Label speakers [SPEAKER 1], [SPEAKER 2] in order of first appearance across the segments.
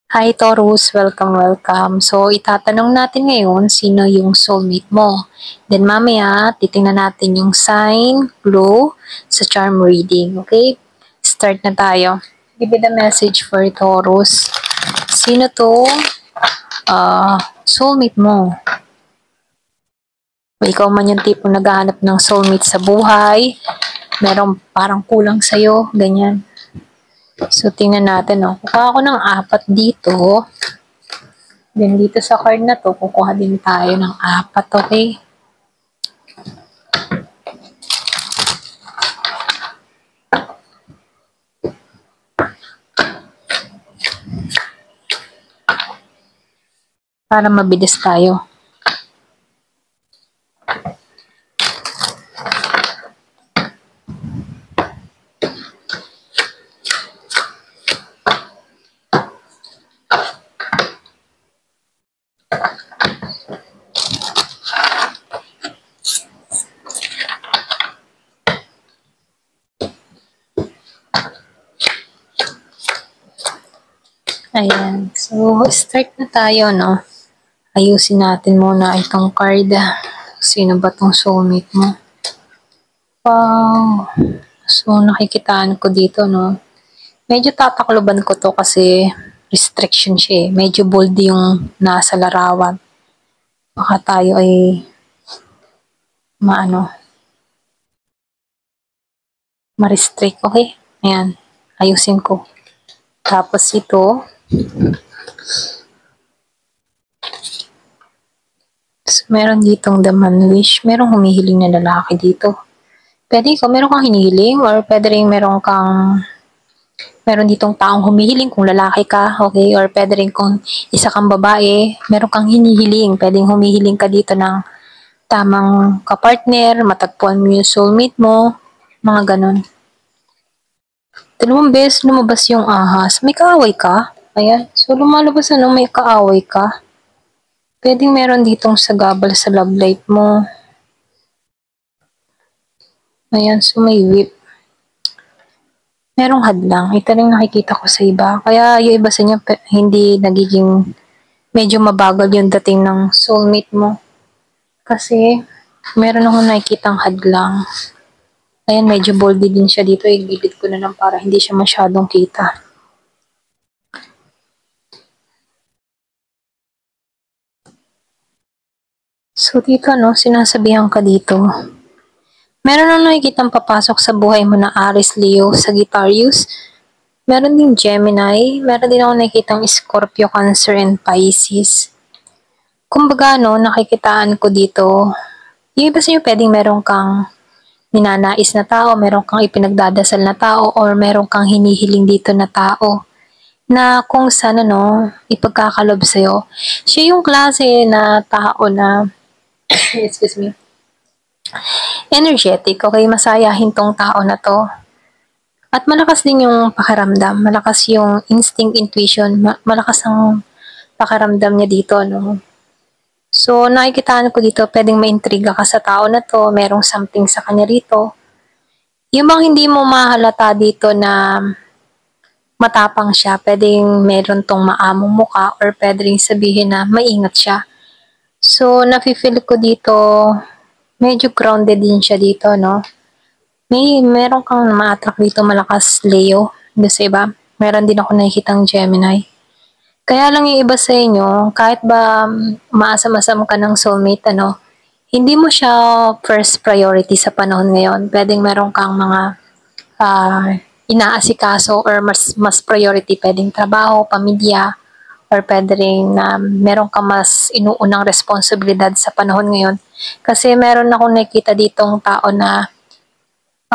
[SPEAKER 1] Hi Taurus, welcome. So, itatanong natin ngayon sino yung soulmate mo. Then mamaya, titingnan natin yung sign, clue sa charm reading. Okay? Start na tayo. Give me the message for Taurus. Sino to soulmate mo? O ikaw man yung tipong naghahanap ng soulmate sa buhay, merong parang kulang sa'yo, ganyan. So, tingnan natin. Kukuha ako ng 4 dito. Then, dito sa card na to, kukuha din tayo ng 4, okay? Para mabilis tayo. Ayan. So, start na tayo, no? Ayusin natin muna itong card. Sino ba tong soulmate mo? Wow. So, nakikitaan ko dito, no? Medyo tatakloban ko to kasi restriction siya eh. Medyo bold yung nasa larawan. Baka tayo ay ma-restrict. Okay? Ayan. Ayusin ko. Tapos ito, meron ditong the man wish. Merong humihiling na lalaki dito. Pwede ikaw, meron kang hinihiling or pwede rin meron ditong taong humihiling kung lalaki ka, okay? Or pwede rin kung isa kang babae, meron kang hinihiling. Pwedeng humihiling ka dito ng tamang kapartner, matagpuan mo yung soulmate mo, mga ganon. 2 beses lumabas yung ahas. May kaaway ka? Ayan. So, lumalabas may kaaway ka. Pwedeng meron ditong sagabal sa love life mo. Ayan. So, may whip. Merong hadlang. Ito rin nakikita ko sa iba. Kaya yung iba sa inyo, hindi nagiging medyo mabagal yung dating ng soulmate mo. Kasi, meron akong nakikitang hadlang. Ayan, medyo boldy din siya dito. Igilid ko na lang para hindi siya masyadong kita. So, dito, sinasabihan ka dito. Meron na nakikitang papasok sa buhay mo na Aries, Leo, Sagittarius. Meron din Gemini. Meron din ako nakikitang Scorpio, Cancer, and Pisces. Kumbaga, nakikitaan ko dito. Yung iba sa inyo pwedeng meron kang ninanais na tao, meron kang ipinagdadasal na tao, or meron kang hinihiling dito na tao na kung saan ipagkakalob sa'yo. Siya yung klase na tao na excuse me, energetic, okay? Masayahin tong tao na to. At malakas din yung pakiramdam, malakas yung instinct, intuition, malakas ang pakiramdam niya dito, no? So, nakikitaan ko dito, pwedeng maintriga ka sa tao na to, merong something sa kanya rito. Yung bang hindi mo mahalata dito na matapang siya, pwedeng meron tong maamong muka or pwedeng sabihin na maingat siya. So, nafe-feel ko dito, medyo grounded din siya dito, no? Meron kang ma-attract dito malakas Leo. Kasi iba, meron din ako nakikitang Gemini. Kaya lang yung iba sa inyo, kahit ba maasam-asam ka ng soulmate, hindi mo siya first priority sa panahon ngayon. Pwedeng meron kang mga inaasikaso or mas priority, pwedeng trabaho, pamilya, or pwede rin na meron kang mas inuunang responsibilidad sa panahon ngayon. Kasi meron akong nakikita ditong tao na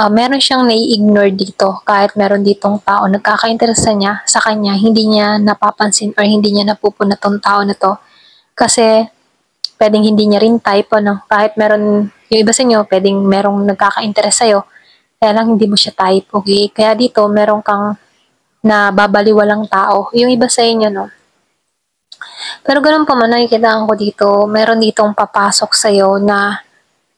[SPEAKER 1] meron siyang nai-ignore dito. Kahit meron ditong tao nagkaka-interesa niya sa kanya, hindi niya napapansin or hindi niya napupuna tong tao na to. Kasi pwedeng hindi niya rin type, kahit meron, yung iba sa inyo, pwedeng merong nagkaka-interest sa'yo, kaya lang hindi mo siya type, okay? Kaya dito, meron kang nababaliwalang tao. Yung iba sa inyo, Pero ganun pa man, nakikitaan ko dito, meron ditong papasok sa'yo na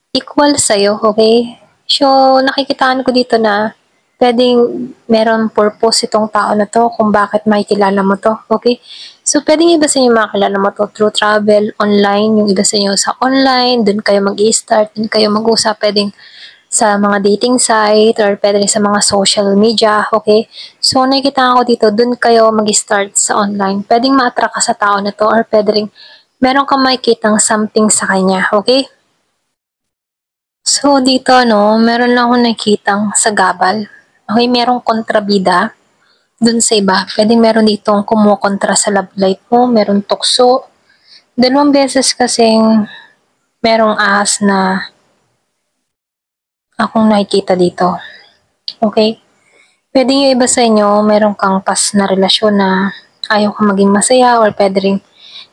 [SPEAKER 1] equal sa'yo, okay? So, nakikitaan ko dito na Pwedeng meron purpose itong tao na 'to kung bakit makikilala mo 'to, okay? So, puwedeng iba sa inyo makilala mo 'to through travel, online, yung iba sa inyo sa online, dun kayo mag-i-start, dun kayo mag-usap, puwedeng sa mga dating site or puwede rin sa mga social media, okay? So, nakikita ko dito, dun kayo mag-start sa online. Puwedeng ma-attract ka sa tao na 'to or puwede ring meron kang makikitang something sa kanya, okay? So, dito meron lang akong nakitang sagabal. Okay, merong kontrabida dun sa iba. Puwedeng meron ditong kumokontra sa love life mo, merong tukso. 2 beses kasing merong ahas na akong nakikita dito, okay? Puwedeng yung iba sa inyo meron kang past na relasyon na ayaw kang maging masaya or puwede ring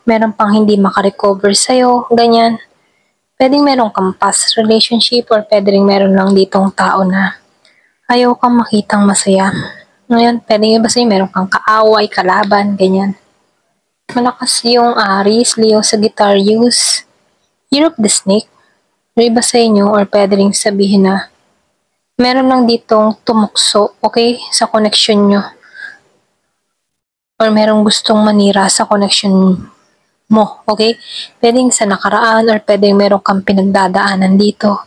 [SPEAKER 1] meron pang hindi maka-recover sa'yo, ganyan. Puwedeng meron kang past relationship or puwede ring meron lang ditong tao na ayaw kang makitang masaya. Ngayon, puwedeng yung iba sa'yo meron kang kaaway, kalaban, ganyan. Malakas yung Aries, Leo, Sagittarius, Year of the Snake. Yung iba sa inyo or puwede ring sabihin na meron lang ditong tumukso, okay, sa connection nyo. Or merong gustong manira sa connection mo, okay? Puwedeng sa nakaraan or puwedeng meron kang pinagdadaanan dito.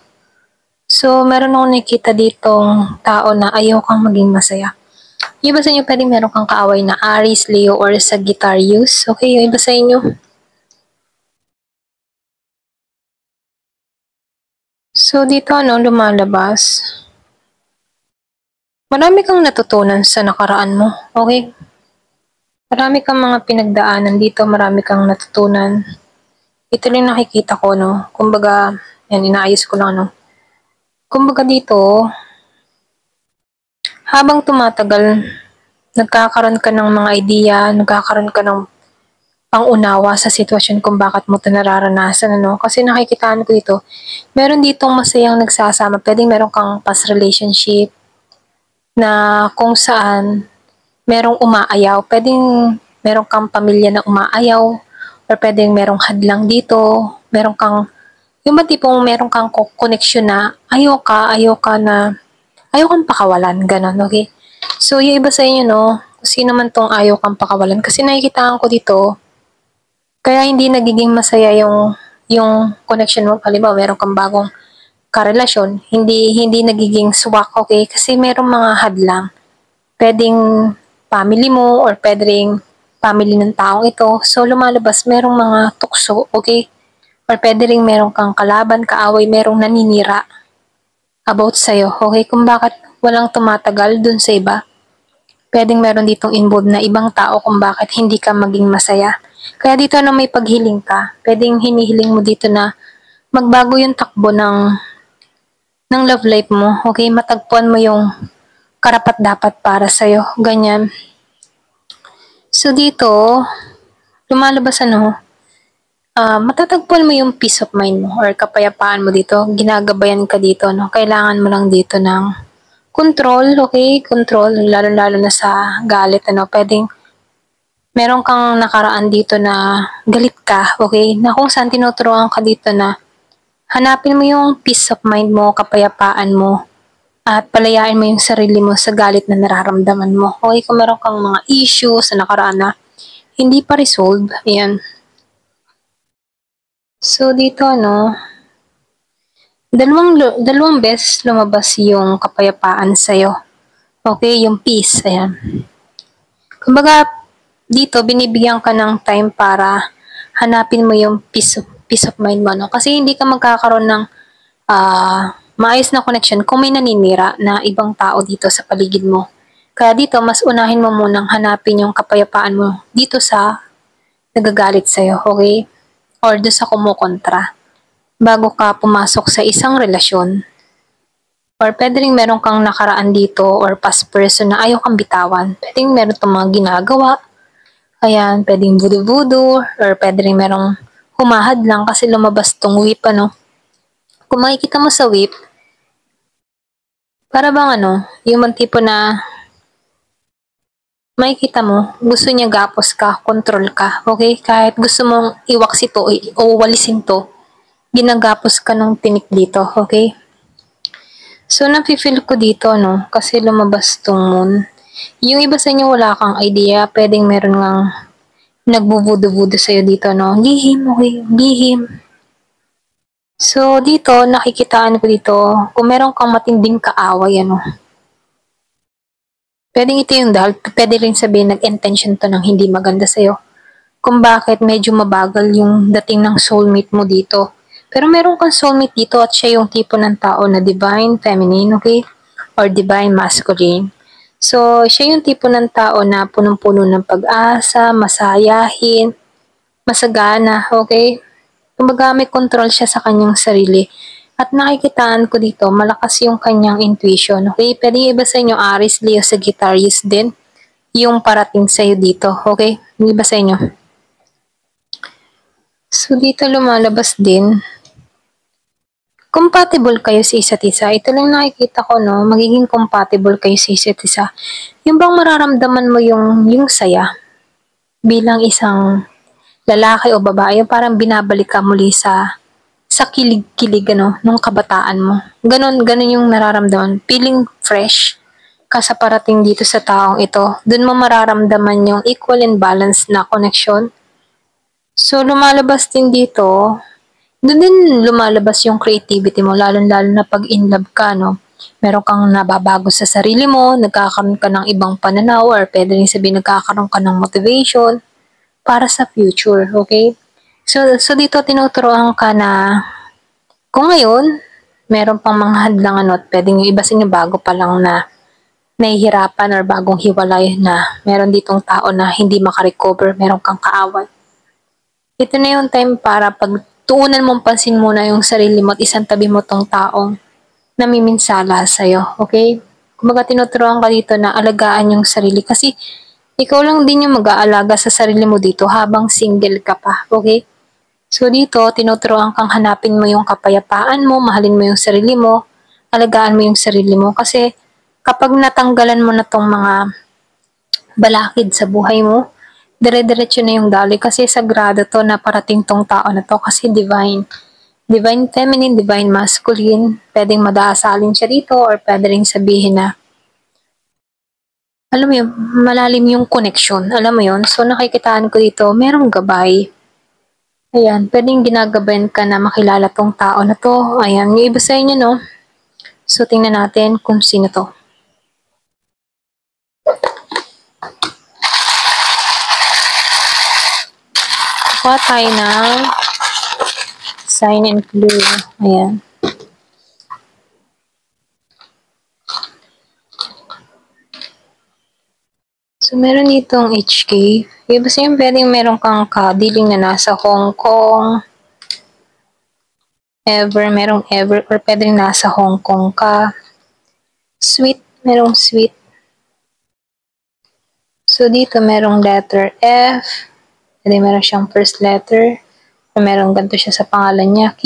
[SPEAKER 1] So, meron akong nakikita ditong tao na ayaw kang maging masaya. Yung iba sa inyo puwedeng meron kang kaaway na Aries, Leo, or Sagittarius, okay? Yung iba sa inyo. So, dito lumalabas, marami kang natutunan sa nakaraan mo, okay? Marami kang mga pinagdaanan dito, marami kang natutunan. Ito lang nakikita ko, kumbaga, yan, inaayos ko lang, kumbaga dito, habang tumatagal, nagkakaroon ka ng mga idea, nagkakaroon ka ng pang-unawa sa sitwasyon kung bakit mo ito nararanasan, Kasi nakikitaan ko dito, meron ditong masayang nagsasama, pwedeng meron kang past relationship na kung saan merong umaayaw, pwedeng meron kang pamilya na umaayaw, or pwedeng merong hadlang dito, meron kang, yung ba tipong meron kang connection na ayaw kang pakawalan, ganon, okay? So, yung iba sa inyo, kung sino man tong ayaw kang pakawalan, kasi nakikitaan ko dito, kaya hindi nagiging masaya yung connection mo. Halimbawa, meron kang bagong karelasyon, hindi nagiging swak, okay? Kasi merong mga hadlang. Pwedeng family mo or pwedeng family ng taong ito. So, lumalabas merong mga tukso, okay? Or pwede ring meron kang kalaban, kaaway, merong naninira about sa'yo, okay? Kung bakit walang tumatagal dun sa iba. Pwedeng meron ditong involved na ibang tao kung bakit hindi ka maging masaya. Kaya dito may paghiling ka, pwedeng hinihiling mo dito na magbago yung takbo ng love life mo, okay? Matagpuan mo yung karapat-dapat para sa'yo, ganyan. So dito, lumalabas matatagpuan mo yung peace of mind mo or kapayapaan mo dito, ginagabayan ka dito, Kailangan mo lang dito ng control, okay? Control, lalo-lalo na sa galit, Pwedeng meron kang nakaraan dito na galit ka, okay? Na kung saan tinuturuan ka dito na hanapin mo yung peace of mind mo, kapayapaan mo, at palayain mo yung sarili mo sa galit na nararamdaman mo. Okay, kung meron kang mga issue sa nakaraan na hindi pa resolve, ayan. So, dito, dalawang beses lumabas yung kapayapaan sa'yo. Okay, yung peace, ayan. Kumbaga, dito, binibigyan ka ng time para hanapin mo yung peace of mind mo, Kasi hindi ka magkakaroon ng maayos na connection kung may naninira na ibang tao dito sa paligid mo. Kaya dito, mas unahin mo munang hanapin yung kapayapaan mo dito sa nagagalit sa'yo, okay? Or doon sa kumukontra. Bago ka pumasok sa isang relasyon. Or pwede rin meron kang nakaraan dito or past person na ayaw kang bitawan. Pwede rin meron itong mga ginagawa. Ayan, pwedeng voodoo-voodoo or pwede rin merong humahad lang kasi lumabas tong whip, Kung makikita mo sa whip, para bang yung mga tipo na makikita mo, gusto niya gapos ka, control ka, okay? Kahit gusto mong iwaks ito o walisin to, ginagapos ka ng tinik dito, okay? So, nafe-feel ko dito, no, kasi lumabas tong moon. Yung iba sa inyo wala kang idea, pwedeng meron ngang nagbubudo-budo sa'yo dito, no? Lihim, okay? Lihim. So, dito, nakikitaan ko dito, kung meron kang matinding kaaway, ano, pwedeng ito yung dahil, pwede rin sabihin nag-intention to ng hindi maganda sa'yo. Kung bakit medyo mabagal yung dating ng soulmate mo dito. Pero meron kang soulmate dito at siya yung tipo ng tao na divine feminine, okay? Or divine masculine. So, siya yung tipo ng tao na punong-puno ng pag-asa, masayahin, masagana, okay? Kumbaga may control siya sa kanyang sarili. At nakikitaan ko dito, malakas yung kanyang intuition, okay? Pwede yung iba sa inyo, Aries, Leo, Sagittarius din, yung parating sa'yo dito, okay? Yung iba sa inyo. So, dito lumalabas din, compatible kayo sa isa't isa. Ito lang nakikita ko, no? Magiging compatible kayo sa isa't isa. Yung bang mararamdaman mo yung saya bilang isang lalaki o babae, parang binabalik ka muli sa kilig-kilig, ano, nung kabataan mo. Ganon yung nararamdaman. Feeling fresh ka sa parating dito sa taong ito. Doon mo mararamdaman yung equal and balanced na connection. So, lumalabas din dito, doon din lumalabas yung creativity mo, lalo-lalo na pag in love ka, no? Meron kang nababago sa sarili mo, nagkakaroon ka ng ibang pananaw, or pwede rin sabihin nagkakaroon ka ng motivation para sa future, okay? So dito tinuturuan ka na kung ngayon, meron pang mga hadlangan at pwedeng yung iba sa inyo bago pa lang na nahihirapan or bagong hiwalay na meron ditong tao na hindi makarecover, meron kang kaaway. Ito na yung time para pagtuunan mong pansin muna yung sarili mo at isang tabi mo tong taong namiminsala sa'yo, okay? Kumbaga tinuturuan ka dito na alagaan yung sarili kasi ikaw lang din yung mag-aalaga sa sarili mo dito habang single ka pa, okay? So dito, tinuturuan kang hanapin mo yung kapayapaan mo, mahalin mo yung sarili mo, alagaan mo yung sarili mo kasi kapag natanggalan mo na tong mga balakid sa buhay mo, dire-diretso na yung daloy kasi sagrado to na parating tong tao na to kasi divine. Divine feminine, divine masculine, pwedeng madaasalin siya dito or pwede rin sabihin na alam mo yun, malalim yung connection, alam mo yun? So nakikitaan ko dito, merong gabay. Ayan, pwedeng ginagabayan ka na makilala tong tao na to. Ayan, yung iba sa inyo, no? So tingnan natin kung sino to. Kuha tayo ng sign and clue. Ayan. So, meron ditong HK. Iba sa yung pwedeng meron kang kadiling na nasa Hong Kong. Merong ever, or pwedeng nasa Hong Kong ka. Sweet, merong sweet. So, dito merong letter F. Pwede meron siyang first letter. Merong ganito siya sa pangalan niya. Q,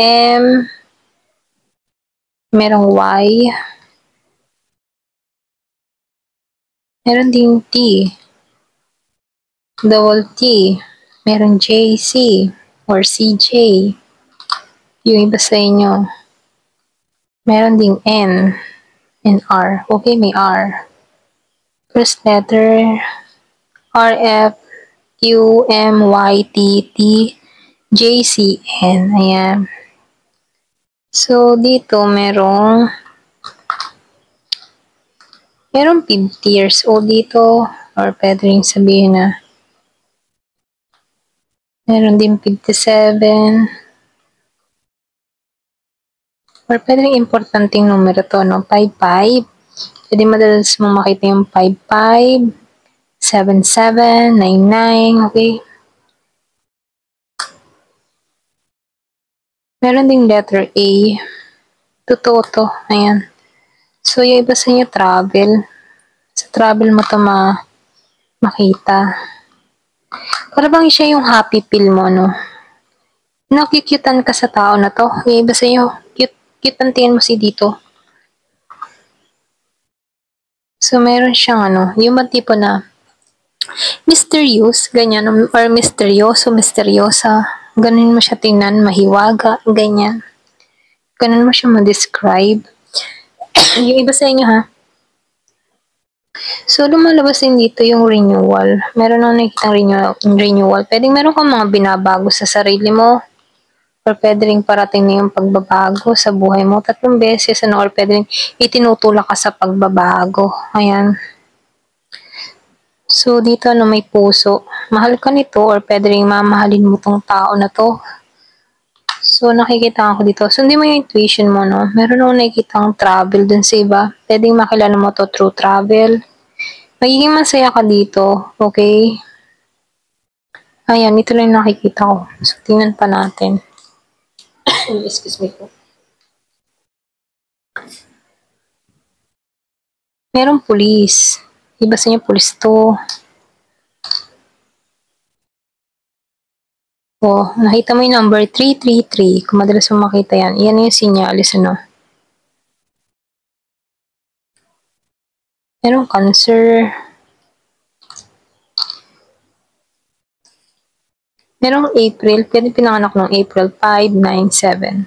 [SPEAKER 1] M, merong Y. Meron ding T. Double T. Meron JC or CJ. Yung iba sa inyo. Meron ding N and R. Okay, may R. First letter R, F, Q, M, Y, T, T, J, C, N. Ayan. So, dito merong 50 years old dito or pwede rin sabihin na meron din 57 or pwede rin importanteng numero to, no? 55. Pwede madalas mo makita yung 55, 77, 99, okay? Meron ding letter A. Totoo to. Ayan. So, yung iba sa inyo travel. Sa travel mo to makita. Para bang siya yung happy pill mo, no? Nakikyutan ka sa tao na to. Yung iba sa inyo, cute ang tingin mo si dito. So, meron siyang yung tipo na mysterious, ganyan, or misteryoso, misteryosa. Ganun mo siya tingnan, mahiwaga, ganyan. Ganun mo siya ma-describe. Yung iba sa inyo ha. So, lumalabas din dito yung renewal. Meron akong nakikita renewal. Pwedeng meron kang mga binabago sa sarili mo. Or pwede rin parating na yung pagbabago sa buhay mo. 3 beses, or pwede rin itinutulak ka sa pagbabago. Ayan. So, dito, may puso. Mahal ka nito or pwede rin mamahalin mo tong tao na to. So, nakikita ko dito. Sundin mo yung intuition mo, no? Meron akong nakikitang travel dun sa iba. Pwedeng makilala mo to through travel. Magiging masaya ka dito, okay? Ayan, ito lang yung nakikita ko. So, tingnan pa natin. Excuse me po. Merong pulis. Iba sa inyo, pulis to. Oh, nakita mo yung number 333. Kung madalas mo makita yan, yan yung sinyalis, ano? Merong cancer. Merong April. Pwede pinanganak ng April 597.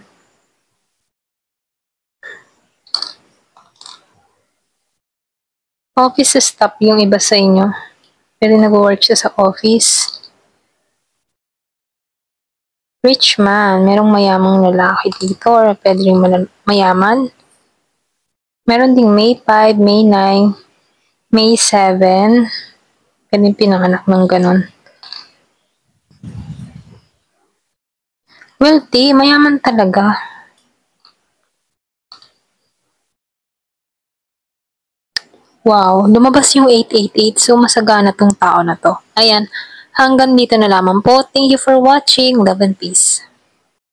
[SPEAKER 1] Office staff yung iba sa inyo. Pero nag-work siya sa office. Rich man. Merong mayamang lalaki dito or pwede rin mayaman. Meron ding May 5, May 9, May 7. Pwede pinanganak ng ganun. Wealthy. Mayaman talaga. Wow, lumabas yung 888, so masagana tong tao na to. Ayan, hanggang dito na lamang po. Thank you for watching. Love and peace.